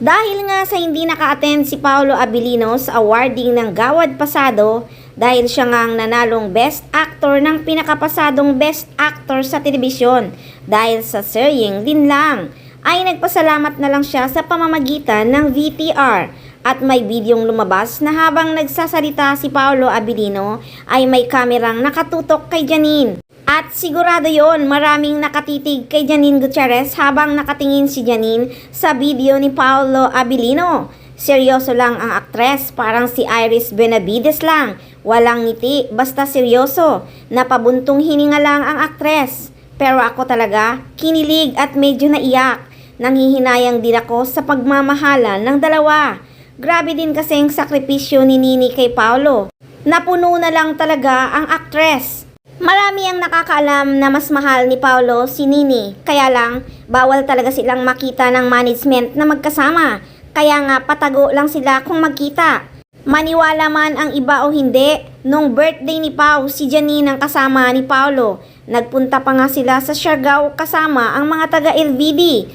Dahil nga sa hindi naka-attend si Paolo Abilino sa awarding ng Gawad Pasado dahil siya nga ang nanalong Best Actor ng pinakapasadong Best Actor sa telebisyon dahil sa seryeng din lang, ay nagpasalamat na lang siya sa pamamagitan ng VTR at may videong lumabas na habang nagsasalita si Paolo Abilino ay may kamerang nakatutok kay Janine. At sigurado yon maraming nakatitig kay Janine Gutierrez habang nakatingin si Janine sa video ni Paolo Abilino. Seryoso lang ang aktres, parang si Iris Benavides lang. Walang ngiti, basta seryoso. Napabuntong hininga lang ang aktres. Pero ako talaga, kinilig at medyo naiyak. Nanghihinayang din ako sa pagmamahalan ng dalawa. Grabe din kasing sakripisyo ni Nini kay Paolo. Napuno na lang talaga ang aktres. Marami ang nakakaalam na mas mahal ni Paolo si Nini, kaya lang bawal talaga silang makita ng management na magkasama, kaya nga patago lang sila kung magkita. Maniwala man ang iba o hindi, nung birthday ni Pao si Janine ang kasama ni Paolo, nagpunta pa nga sila sa Siargao kasama ang mga taga LVD.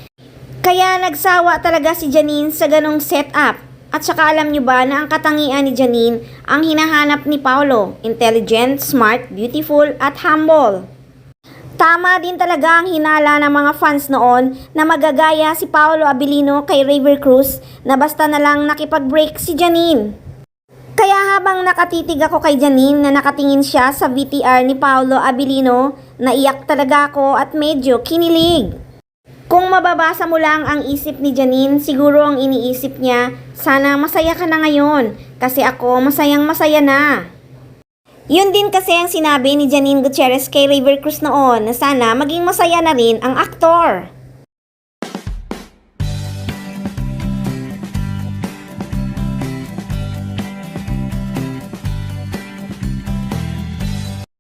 Kaya nagsawa talaga si Janine sa ganong setup. At saka alam nyo ba na ang katangian ni Janine ang hinahanap ni Paolo? Intelligent, smart, beautiful, at humble. Tama din talaga ang hinala ng mga fans noon na magagaya si Paolo Abilino kay River Cruz na basta na lang nakipag-break si Janine. Kaya habang nakatitig ako kay Janine na nakatingin siya sa VTR ni Paolo Abilino, naiyak talaga ako at medyo kinilig. Kung mababasa mo lang ang isip ni Janine, siguro ang iniisip niya, sana masaya ka na ngayon, kasi ako masayang masaya na. Yun din kasi ang sinabi ni Janine Gutierrez kay River Cruz noon na sana maging masaya na rin ang aktor.